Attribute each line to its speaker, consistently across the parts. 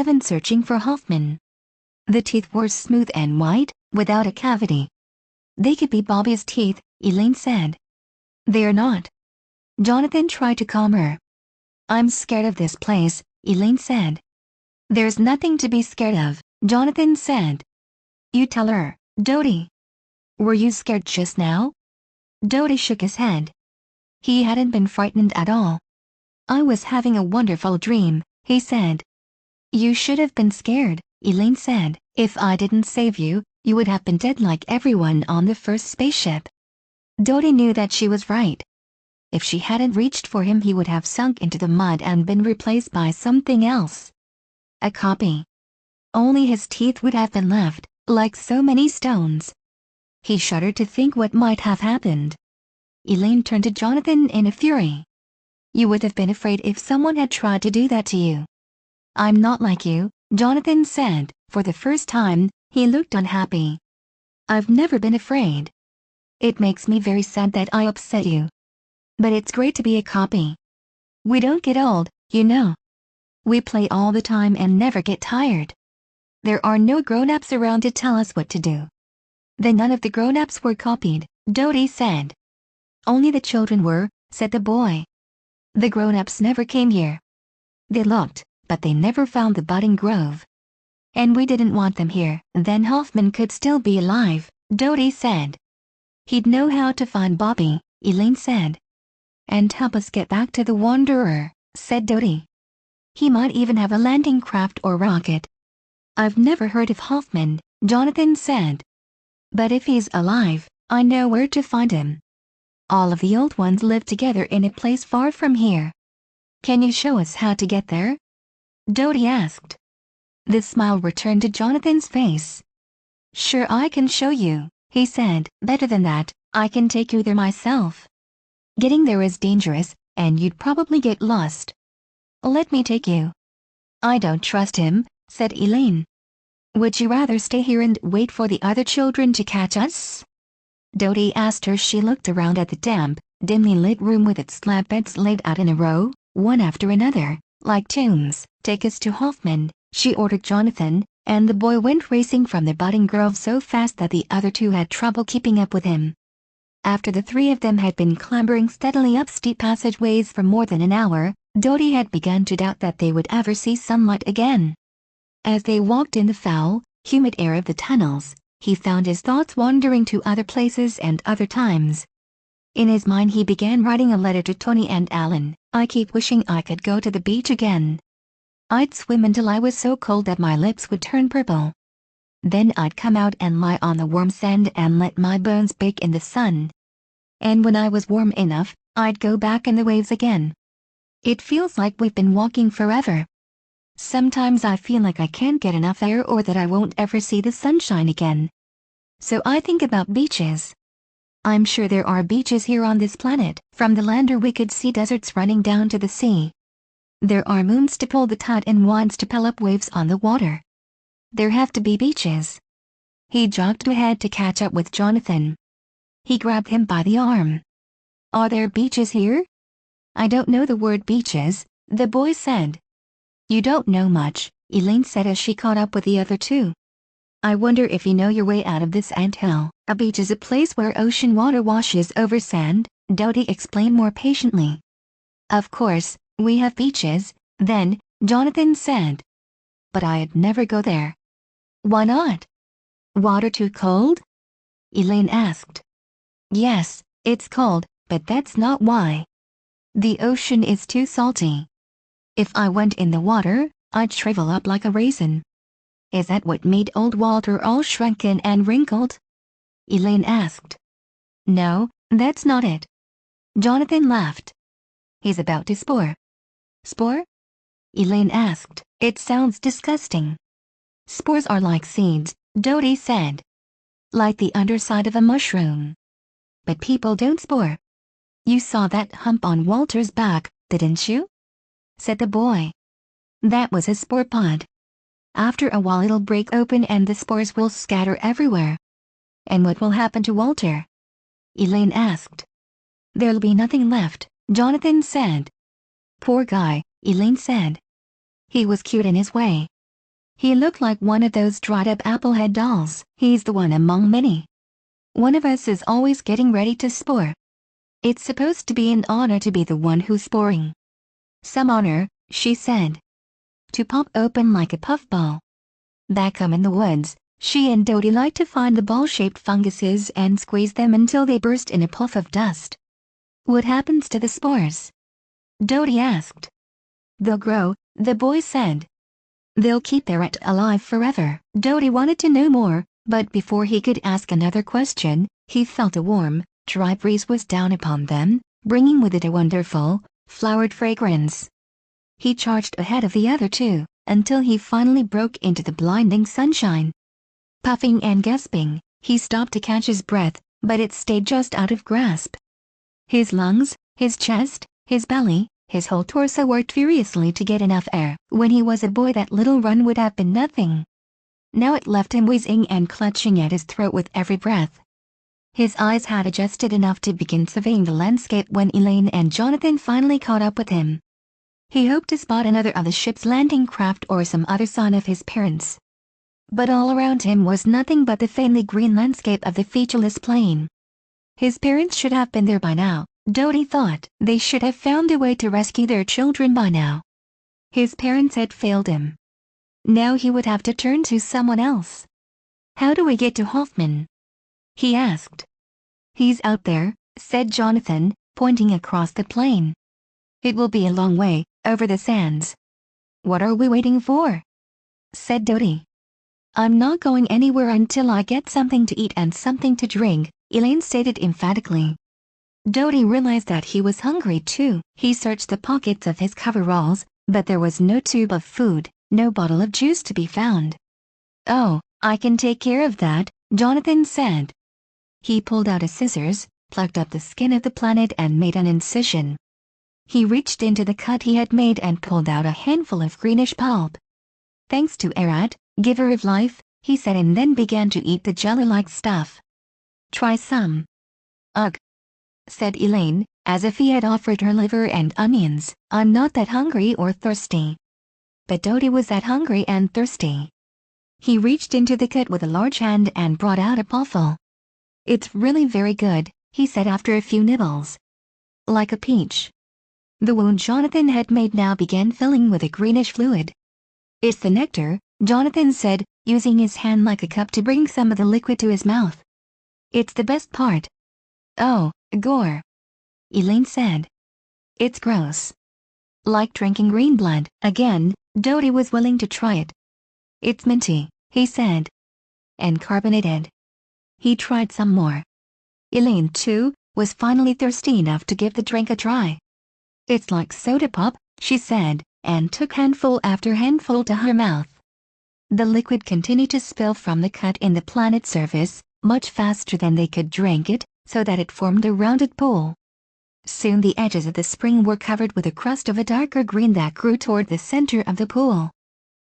Speaker 1: VII searching for Hoffman. The teeth were smooth and white, without a cavity. They could be Bobby's teeth, Elaine said. They're not. Jonathan tried to calm her. I'm scared of this place, Elaine said. There's nothing to be scared of, Jonathan said. You tell her, Dodie. Were you scared just now? Dodie shook his head. He hadn't been frightened at all. I was having a wonderful dream, he said. You should have been scared, Elaine said. If I didn't save you, you would have been dead like everyone on the first spaceship. Dodie knew that she was right. If she hadn't reached for him, he would have sunk into the mud and been replaced by something else. A copy. Only his teeth would have been left, like so many stones. He shuddered to think what might have happened. Elaine turned to Jonathan in a fury. You would have been afraid if someone had tried to do that to you. I'm not like you, Jonathan said. For the first time, he looked unhappy. I've never been afraid. It makes me very sad that I upset you. But it's great to be a copy. We don't get old, you know. We play all the time and never get tired. There are no grown-ups around to tell us what to do. Then none of the grown-ups were copied, Dodie said. Only the children were, said the boy. The grown-ups never came here. They looked, but they never found the budding grove. And we didn't want them here. Then Hoffman could still be alive, Dodie said. He'd know how to find Bobby, Elaine said. And help us get back to the Wanderer, said Dodie. He might even have a landing craft or rocket. I've never heard of Hoffman, Jonathan said. But if he's alive, I know where to find him. All of the old ones live together in a place far from here. Can you show us how to get there? Dodie asked. The smile returned to Jonathan's face. Sure, I can show you, he said. Better than that, I can take you there myself. Getting there is dangerous, and you'd probably get lost. Let me take you. I don't trust him, said Elaine. Would you rather stay here and wait for the other children to catch us? Dodie asked her. She looked around at the damp, dimly lit room with its slab beds laid out in a row, one after another, like tombs. Take us to Hoffman, she ordered Jonathan, and the boy went racing from the budding grove so fast that the other two had trouble keeping up with him. After the three of them had been clambering steadily up steep passageways for more than an hour, Dodie had begun to doubt that they would ever see sunlight again. As they walked in the foul, humid air of the tunnels, he found his thoughts wandering to other places and other times. In his mind he began writing a letter to Tony and Alan. I keep wishing I could go to the beach again. I'd swim until I was so cold that my lips would turn purple. Then I'd come out and lie on the warm sand and let my bones bake in the sun. And when I was warm enough, I'd go back in the waves again. It feels like we've been walking forever. Sometimes I feel like I can't get enough air or that I won't ever see the sunshine again. So I think about beaches. I'm sure there are beaches here on this planet. From the lander we could see deserts running down to the sea. There are moons to pull the tide and winds to pile up waves on the water. There have to be beaches. He jogged ahead to catch up with Jonathan. He grabbed him by the arm. Are there beaches here? I don't know the word beaches, the boy said. You don't know much, Elaine said as she caught up with the other two. I wonder if you know your way out of this anthill. A beach is a place where ocean water washes over sand, Dodie explained more patiently. Of course, we have beaches, then, Jonathan said. But I'd never go there. Why not? Water too cold? Elaine asked. Yes, it's cold, but that's not why. The ocean is too salty. If I went in the water, I'd shrivel up like a raisin. Is that what made old Walter all shrunken and wrinkled? Elaine asked. No, that's not it. Jonathan laughed. He's about to spore. Spore? Elaine asked. It sounds disgusting. Spores are like seeds, Dodie said. Like the underside of a mushroom. But people don't spore. You saw that hump on Walter's back, didn't you? Said the boy. That was a spore pod. After a while it'll break open and the spores will scatter everywhere. And what will happen to Walter? Elaine asked. There'll be nothing left, Jonathan said. Poor guy, Elaine said. He was cute in his way. He looked like one of those dried-up applehead dolls. He's the one among many. One of us is always getting ready to spore. It's supposed to be an honor to be the one who's sporing. Some honor, she said. To pop open like a puffball. Back home in the woods, she and Dodie liked to find the ball-shaped funguses and squeeze them until they burst in a puff of dust. What happens to the spores? Dodie asked. They'll grow, the boy said. They'll keep their rat alive forever. Dodie wanted to know more, but before he could ask another question, he felt a warm, dry breeze was down upon them, bringing with it a wonderful, flowered fragrance. He charged ahead of the other two, until he finally broke into the blinding sunshine. Puffing and gasping, he stopped to catch his breath, but it stayed just out of grasp. His lungs, his chest, his belly, his whole torso worked furiously to get enough air. When he was a boy, that little run would have been nothing. Now it left him wheezing and clutching at his throat with every breath. His eyes had adjusted enough to begin surveying the landscape when Elaine and Jonathan finally caught up with him. He hoped to spot another of the ship's landing craft or some other sign of his parents. But all around him was nothing but the faintly green landscape of the featureless plain. His parents should have been there by now, Dodie thought. They should have found a way to rescue their children by now. His parents had failed him. Now he would have to turn to someone else. How do we get to Hoffman? He asked. He's out there, said Jonathan, pointing across the plain. It will be a long way, over the sands. What are we waiting for? Said Dodie. I'm not going anywhere until I get something to eat and something to drink, Elaine stated emphatically. Dodie realized that he was hungry too. He searched the pockets of his coveralls, but there was no tube of food, no bottle of juice to be found. Oh, I can take care of that, Jonathan said. He pulled out his scissors, plucked up the skin of the planet and made an incision. He reached into the cut he had made and pulled out a handful of greenish pulp. Thanks to Erat, giver of life, he said, and then began to eat the jelly-like stuff. Try some. Ugh, said Elaine, as if he had offered her liver and onions. I'm not that hungry or thirsty. But Dodie was that hungry and thirsty. He reached into the cut with a large hand and brought out a pawful. It's really very good, he said after a few nibbles. Like a peach. The wound Jonathan had made now began filling with a greenish fluid. It's the nectar, Jonathan said, using his hand like a cup to bring some of the liquid to his mouth. It's the best part. Oh, gore, Elaine said. It's gross. Like drinking green blood. Again, Dodie was willing to try it. It's minty, he said. And carbonated. He tried some more. Elaine, too, was finally thirsty enough to give the drink a try. It's like soda pop, she said, and took handful after handful to her mouth. The liquid continued to spill from the cut in the planet's surface, much faster than they could drink it, so that it formed a rounded pool. Soon the edges of the spring were covered with a crust of a darker green that grew toward the center of the pool.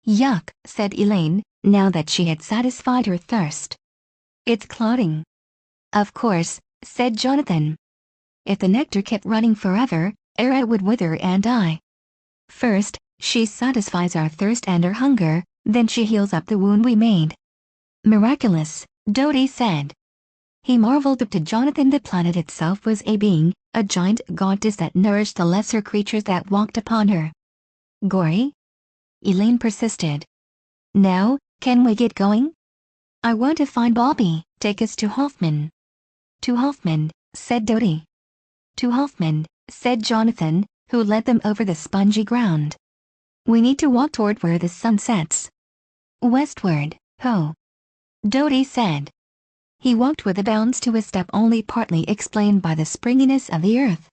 Speaker 1: Yuck, said Elaine, now that she had satisfied her thirst. It's clotting. Of course, said Jonathan. If the nectar kept running forever, Erat would wither and die. First, she satisfies our thirst and our hunger, then she heals up the wound we made. Miraculous, Dodie said. He marveled up to Jonathan. The planet itself was a being, a giant goddess that nourished the lesser creatures that walked upon her. Gory? Elaine persisted. Now, can we get going? I want to find Bobby. Take us to Hoffman. To Hoffman, said Dodie. To Hoffman, said Jonathan, who led them over the spongy ground. We need to walk toward where the sun sets. Westward, ho. Dodie said. He walked with a bounce to a step only partly explained by the springiness of the earth.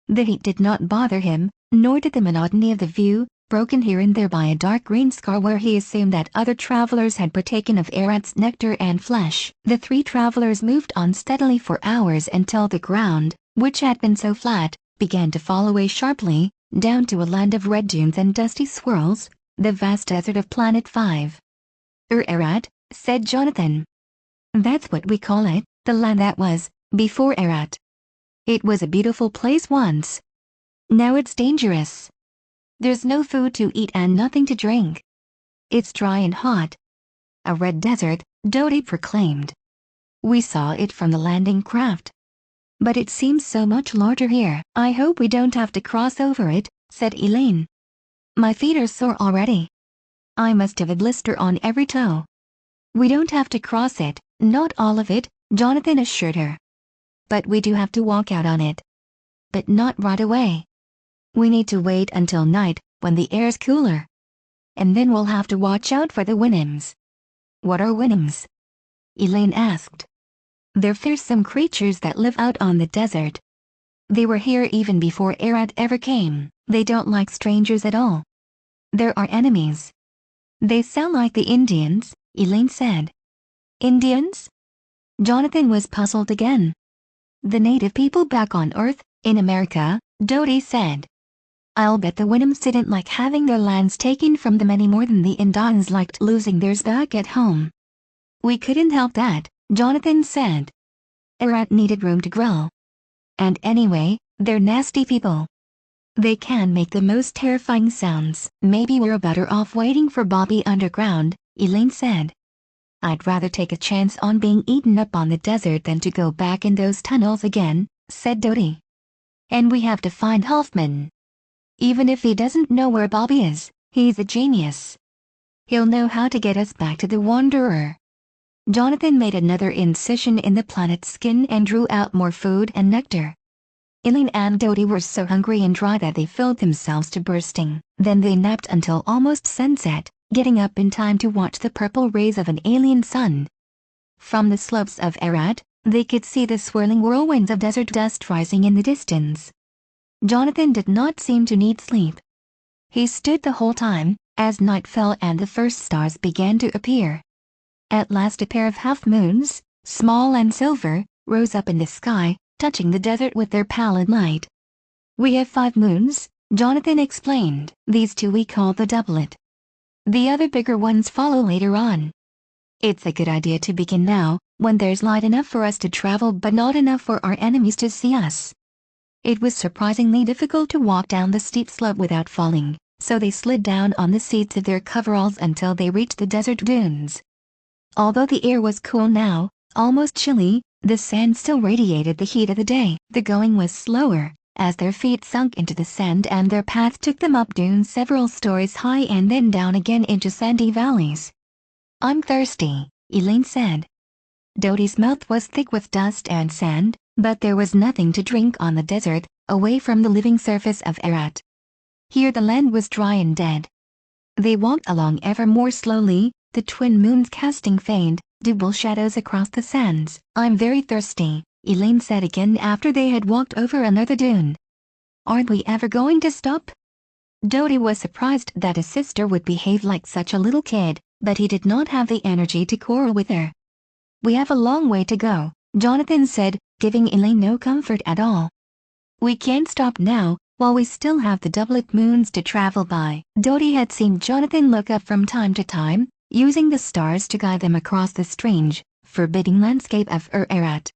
Speaker 1: The heat did not bother him, nor did the monotony of the view, broken here and there by a dark green scar where he assumed that other travelers had partaken of Erat's nectar and flesh. The three travelers moved on steadily for hours until the ground, which had been so flat, began to fall away sharply, down to a land of red dunes and dusty swirls, the vast desert of Planet 5. Erat, said Jonathan. That's what we call it, the land that was, before Erat. It was a beautiful place once. Now it's dangerous. There's no food to eat and nothing to drink. It's dry and hot. A red desert, Dodie proclaimed. We saw it from the landing craft. But it seems so much larger here. I hope we don't have to cross over it, said Elaine. My feet are sore already. I must have a blister on every toe. We don't have to cross it, not all of it, Jonathan assured her. But we do have to walk out on it. But not right away. We need to wait until night, when the air's cooler. And then we'll have to watch out for the Winims. What are Winims? Elaine asked. They're fearsome creatures that live out on the desert. They were here even before Arad ever came. They don't like strangers at all. They're our enemies. They sound like the Indians, Elaine said. Indians? Jonathan was puzzled again. The native people back on Earth, in America, Dodie said. I'll bet the Winims didn't like having their lands taken from them any more than the Indians liked losing theirs back at home. We couldn't help that, Jonathan said. Arad needed room to grow. And anyway, they're nasty people. They can make the most terrifying sounds. Maybe we're better off waiting for Bobby underground, Elaine said. I'd rather take a chance on being eaten up on the desert than to go back in those tunnels again, said Dodie. And we have to find Hoffman. Even if he doesn't know where Bobby is, he's a genius. He'll know how to get us back to the Wanderer. Jonathan made another incision in the planet's skin and drew out more food and nectar. Elaine and Dodie were so hungry and dry that they filled themselves to bursting. Then they napped until almost sunset, getting up in time to watch the purple rays of an alien sun. From the slopes of Arad, they could see the swirling whirlwinds of desert dust rising in the distance. Jonathan did not seem to need sleep. He stood the whole time, as night fell and the first stars began to appear. At last a pair of half-moons, small and silver, rose up in the sky, touching the desert with their pallid light. We have 5 moons, Jonathan explained. These 2 we call the doublet. The other bigger ones follow later on. It's a good idea to begin now, when there's light enough for us to travel but not enough for our enemies to see us. It was surprisingly difficult to walk down the steep slope without falling, so they slid down on the seats of their coveralls until they reached the desert dunes. Although the air was cool now, almost chilly, the sand still radiated the heat of the day. The going was slower, as their feet sunk into the sand and their path took them up dunes several stories high and then down again into sandy valleys. I'm thirsty, Elaine said. Dodie's mouth was thick with dust and sand, but there was nothing to drink on the desert, away from the living surface of Arad. Here the land was dry and dead. They walked along ever more slowly, the twin moons casting faint, double shadows across the sands. I'm very thirsty, Elaine said again after they had walked over another dune. Aren't we ever going to stop? Dodie was surprised that his sister would behave like such a little kid, but he did not have the energy to quarrel with her. We have a long way to go, Jonathan said, giving Elaine no comfort at all. We can't stop now, while we still have the doublet moons to travel by. Dodie had seen Jonathan look up from time to time, using the stars to guide them across the strange, forbidding landscape of Arad.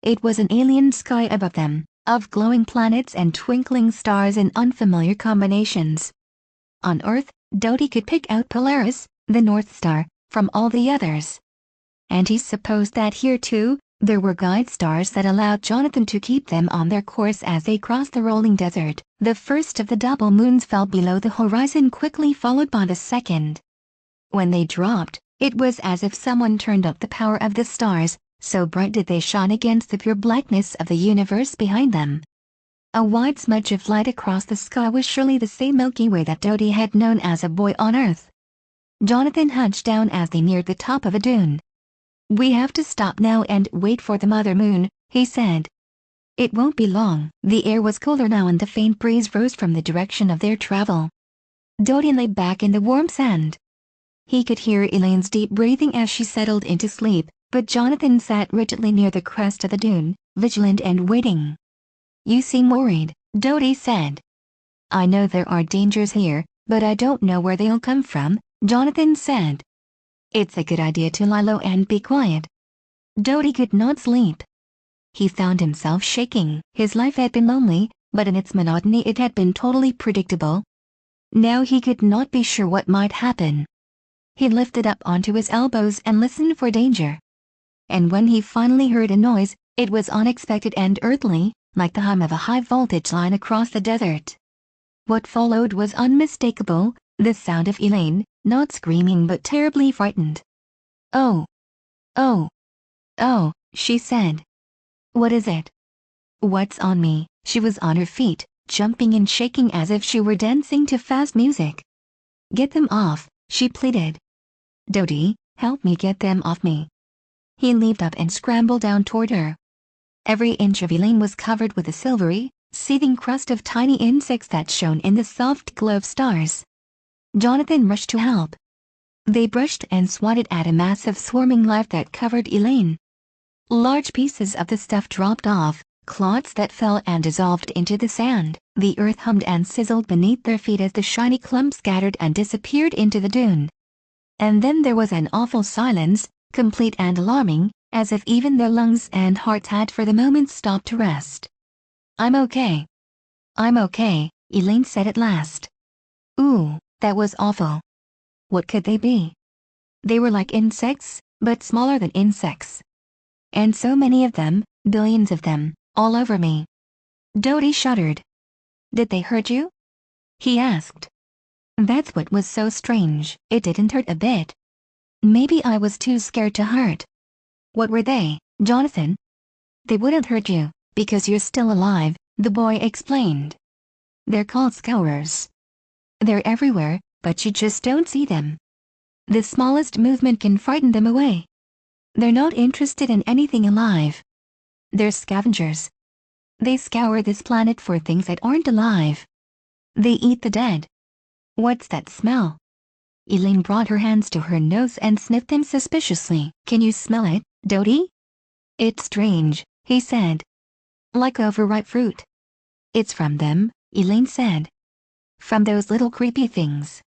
Speaker 1: It was an alien sky above them, of glowing planets and twinkling stars in unfamiliar combinations. On Earth, Dodie could pick out Polaris, the North Star, from all the others. And he supposed that here too, there were guide stars that allowed Jonathan to keep them on their course as they crossed the rolling desert. The first of the double moons fell below the horizon, quickly followed by the second. When they dropped, it was as if someone turned up the power of the stars, so bright did they shine against the pure blackness of the universe behind them. A wide smudge of light across the sky was surely the same Milky Way that Dodie had known as a boy on Earth. Jonathan hunched down as they neared the top of a dune. We have to stop now and wait for the mother moon, he said. It won't be long. The air was cooler now and the faint breeze rose from the direction of their travel. Dodie lay back in the warm sand. He could hear Elaine's deep breathing as she settled into sleep, but Jonathan sat rigidly near the crest of the dune, vigilant and waiting. You seem worried, Dodie said. I know there are dangers here, but I don't know where they'll come from, Jonathan said. It's a good idea to lie low and be quiet. Dodie could not sleep. He found himself shaking. His life had been lonely, but in its monotony it had been totally predictable. Now he could not be sure what might happen. He lifted up onto his elbows and listened for danger. And when he finally heard a noise, it was unexpected and earthly, like the hum of a high-voltage line across the desert. What followed was unmistakable, the sound of Elaine, not screaming but terribly frightened. "Oh! Oh! Oh!" she said. "What is it?" "What's on me?" She was on her feet, jumping and shaking as if she were dancing to fast music. "Get them off," she pleaded. "Dodie, help me get them off me." He leaped up and scrambled down toward her. Every inch of Elaine was covered with a silvery, seething crust of tiny insects that shone in the soft glow of stars. Jonathan rushed to help. They brushed and swatted at a mass of swarming life that covered Elaine. Large pieces of the stuff dropped off, clods that fell and dissolved into the sand. The earth hummed and sizzled beneath their feet as the shiny clumps scattered and disappeared into the dune. And then there was an awful silence, complete and alarming, as if even their lungs and hearts had for the moment stopped to rest. "I'm okay. I'm okay," Elaine said at last. "Ooh, that was awful." What could they be? They were like insects, but smaller than insects. And so many of them, billions of them, all over me. Dodie shuddered. "Did they hurt you?" he asked. That's what was so strange. It didn't hurt a bit. Maybe I was too scared to hurt. "What were they, Jonathan?" "They wouldn't hurt you, because you're still alive," the boy explained. "They're called scourers. They're everywhere, but you just don't see them. The smallest movement can frighten them away. They're not interested in anything alive. They're scavengers. They scour this planet for things that aren't alive. They eat the dead." "What's that smell?" Elaine brought her hands to her nose and sniffed them suspiciously. "Can you smell it, Dodie?" "It's strange," he said. "Like overripe fruit." "It's from them," Elaine said. "From those little creepy things.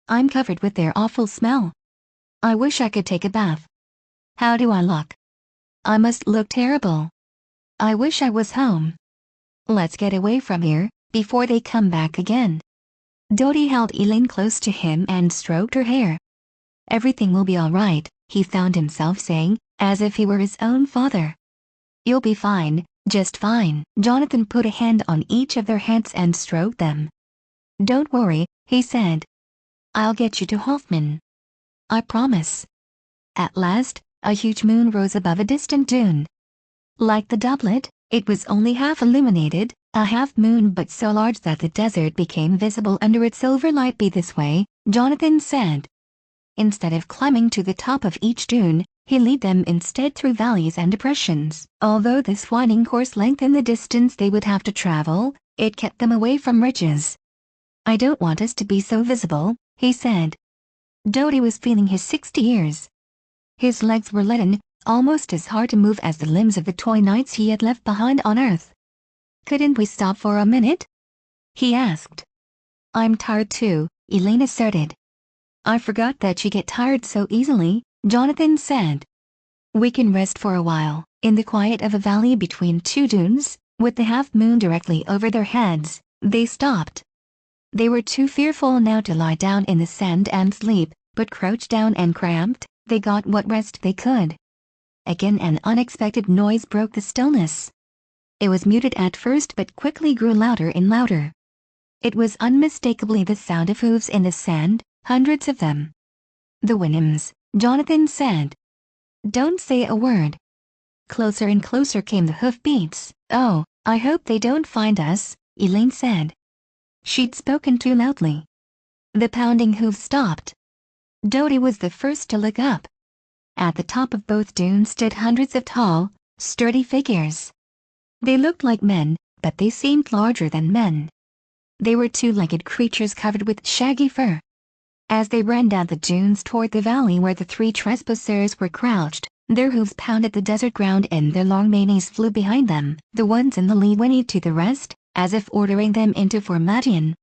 Speaker 1: I'm covered with their awful smell. I wish I could take a bath. How do I look? I must look terrible. I wish I was home. Let's get away from here, before they come back again." Dodie held Elaine close to him and stroked her hair. "Everything will be all right," he found himself saying, as if he were his own father. "You'll be fine, just fine." Jonathan put a hand on each of their heads and stroked them. "Don't worry," he said. "I'll get you to Hoffman. I promise." At last, a huge moon rose above a distant dune. Like the doublet, it was only half illuminated, a half moon but so large that the desert became visible under its silver light. "Be this way," Jonathan said. Instead of climbing to the top of each dune, he led them instead through valleys and depressions. Although this winding course lengthened the distance they would have to travel, it kept them away from ridges. "I don't want us to be so visible," he said. Dodie was feeling his 60 years. His legs were leaden, almost as hard to move as the limbs of the toy knights he had left behind on Earth. "Couldn't we stop for a minute?" he asked. "I'm tired too," Elaine asserted. "I forgot that you get tired so easily," Jonathan said. "We can rest for a while." In the quiet of a valley between two dunes, with the half-moon directly over their heads, they stopped. They were too fearful now to lie down in the sand and sleep, but crouched down and cramped, they got what rest they could. Again an unexpected noise broke the stillness. It was muted at first but quickly grew louder and louder. It was unmistakably the sound of hooves in the sand, hundreds of them. "The Winhams," Jonathan said. "Don't say a word." Closer and closer came the hoofbeats. "Oh, I hope they don't find us," Elaine said. She'd spoken too loudly. The pounding hooves stopped. Dodie was the first to look up. At the top of both dunes stood hundreds of tall, sturdy figures. They looked like men, but they seemed larger than men. They were two-legged creatures covered with shaggy fur. As they ran down the dunes toward the valley where the three trespassers were crouched, their hooves pounded the desert ground and their long manes flew behind them. The ones in the lead whinnied to the rest, as if ordering them into formation.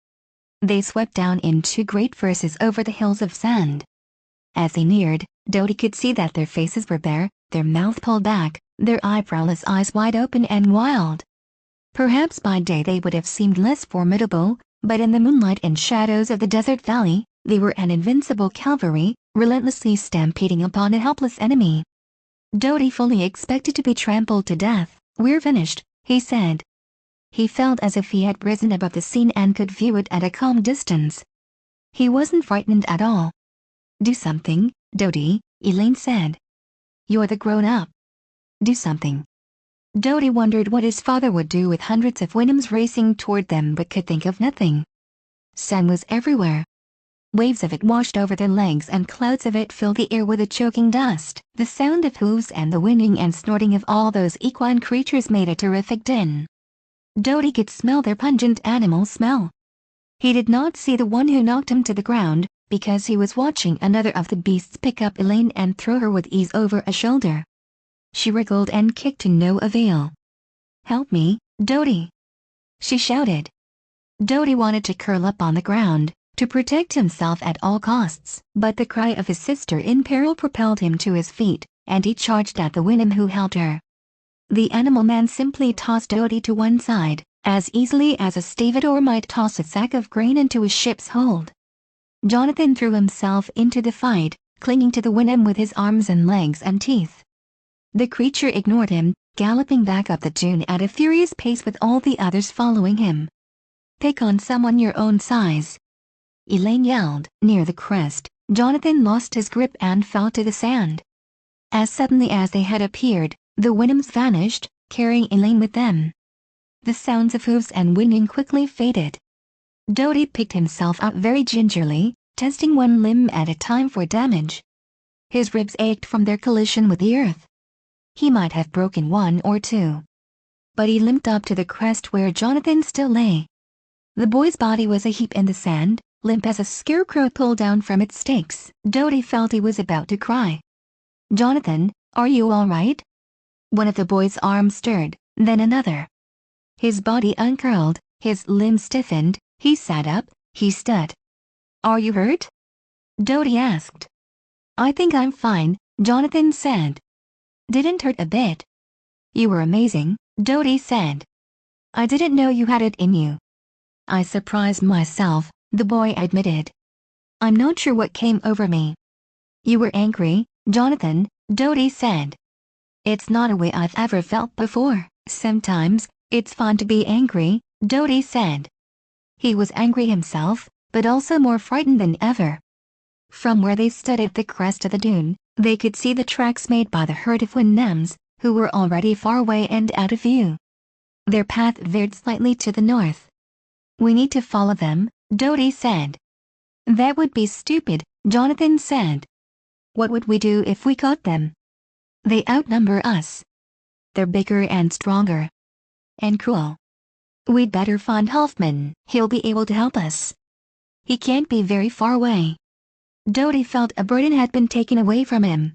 Speaker 1: They swept down in two great verses over the hills of sand. As they neared, Dodie could see that their faces were bare, their mouths pulled back, their eyebrowless eyes wide open and wild. Perhaps by day they would have seemed less formidable, but in the moonlight and shadows of the desert valley, they were an invincible cavalry, relentlessly stampeding upon a helpless enemy. Dodie fully expected to be trampled to death. "We're finished," he said. He felt as if he had risen above the scene and could view it at a calm distance. He wasn't frightened at all. "Do something, Dodie," Elaine said. "You're the grown-up. Do something." Dodie wondered what his father would do with hundreds of Winhams racing toward them but could think of nothing. Sand was everywhere. Waves of it washed over their legs and clouds of it filled the air with a choking dust. The sound of hooves and the whinnying and snorting of all those equine creatures made a terrific din. Dodie could smell their pungent animal smell. He did not see the one who knocked him to the ground, because he was watching another of the beasts pick up Elaine and throw her with ease over a shoulder. She wriggled and kicked to no avail. "Help me, Dodie!" she shouted. Dodie wanted to curl up on the ground, to protect himself at all costs, but the cry of his sister in peril propelled him to his feet, and he charged at the Winham who held her. The animal man simply tossed Dodie to one side, as easily as a stevedore might toss a sack of grain into a ship's hold. Jonathan threw himself into the fight, clinging to the Winham with his arms and legs and teeth. The creature ignored him, galloping back up the dune at a furious pace with all the others following him. "Pick on someone your own size," Elaine yelled. Near the crest, Jonathan lost his grip and fell to the sand. As suddenly as they had appeared, the Winhams vanished, carrying Elaine with them. The sounds of hooves and whinnying quickly faded. Dodie picked himself up very gingerly, testing one limb at a time for damage. His ribs ached from their collision with the earth. He might have broken one or two. But he limped up to the crest where Jonathan still lay. The boy's body was a heap in the sand, limp as a scarecrow pulled down from its stakes. Dodie felt he was about to cry. "Jonathan, are you all right?" One of the boy's arms stirred, then another. His body uncurled, his limbs stiffened, he sat up, he stood. "Are you hurt?" Dodie asked. "I think I'm fine," Jonathan said. "Didn't hurt a bit." "You were amazing," Dodie said. "I didn't know you had it in you." "I surprised myself," the boy admitted. "I'm not sure what came over me." "You were angry, Jonathan," Dodie said. "It's not a way I've ever felt before." "Sometimes, it's fun to be angry," Dodie said. He was angry himself, but also more frightened than ever. From where they stood at the crest of the dune, they could see the tracks made by the herd of Winhams, who were already far away and out of view. Their path veered slightly to the north. "We need to follow them," Dodie said. "That would be stupid," Jonathan said. "What would we do if we caught them? They outnumber us. They're bigger and stronger. And cruel. We'd better find Hoffman. He'll be able to help us. He can't be very far away." Dodie felt a burden had been taken away from him.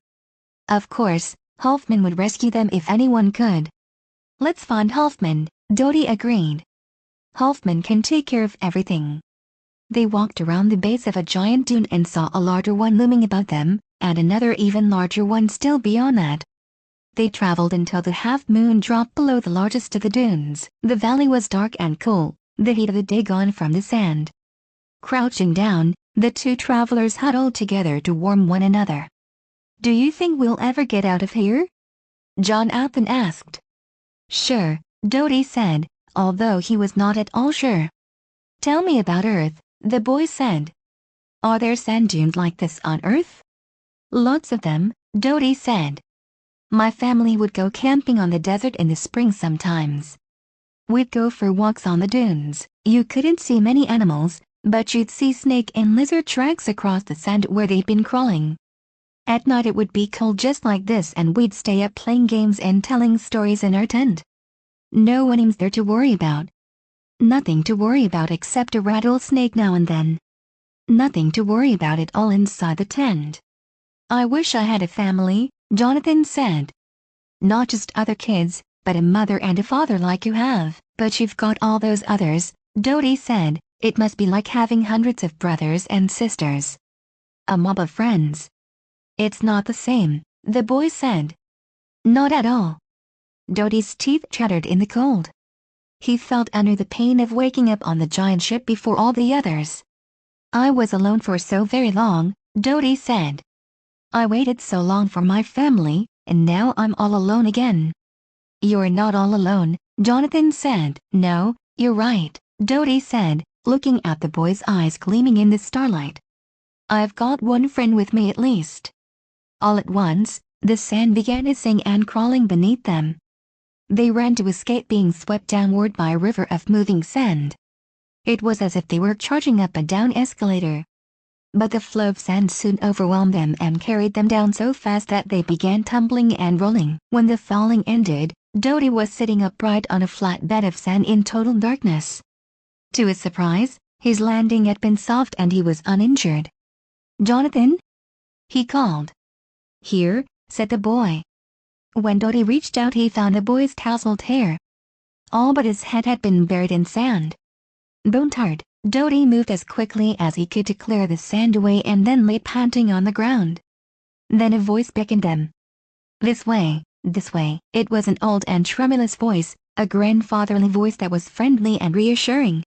Speaker 1: Of course, Hoffman would rescue them if anyone could. "Let's find Hoffman," Dodie agreed. "Hoffman can take care of everything." They walked around the base of a giant dune and saw a larger one looming above them, and another even larger one still beyond that. They traveled until the half-moon dropped below the largest of the dunes. The valley was dark and cool, the heat of the day gone from the sand. Crouching down, the two travelers huddled together to warm one another. "Do you think we'll ever get out of here?" Jonathan asked. "Sure," Dodie said, although he was not at all sure. "Tell me about Earth," the boy said. "Are there sand dunes like this on Earth?" "Lots of them," Dodie said. "My family would go camping on the desert in the spring sometimes. We'd go for walks on the dunes. You couldn't see many animals, but you'd see snake and lizard tracks across the sand where they'd been crawling. At night it would be cold just like this and we'd stay up playing games and telling stories in our tent. No one seems there to worry about. Nothing to worry about except a rattlesnake now and then. Nothing to worry about at all inside the tent." "I wish I had a family," Jonathan said. "Not just other kids, but a mother and a father like you have." "But you've got all those others," Dodie said. "It must be like having hundreds of brothers and sisters. A mob of friends." "It's not the same," the boy said. "Not at all." Dodie's teeth chattered in the cold. He felt under the pain of waking up on the giant ship before all the others. "I was alone for so very long," Dodie said. I waited so long for my family, and now I'm all alone again." "You're not all alone," Jonathan said. "No, you're right," Dodie said, looking at the boy's eyes gleaming in the starlight. "I've got one friend with me at least." All at once, the sand began hissing and crawling beneath them. They ran to escape being swept downward by a river of moving sand. It was as if they were charging up a down escalator. But the flow of sand soon overwhelmed them and carried them down so fast that they began tumbling and rolling. When the falling ended, Dodie was sitting upright on a flat bed of sand in total darkness. To his surprise, his landing had been soft and he was uninjured. "Jonathan?" he called. "Here," said the boy. When Dodie reached out, he found the boy's tousled hair. All but his head had been buried in sand. Bone-tired, Dodie moved as quickly as he could to clear the sand away and then lay panting on the ground. Then a voice beckoned them. "This way, this way." It was an old and tremulous voice, a grandfatherly voice that was friendly and reassuring.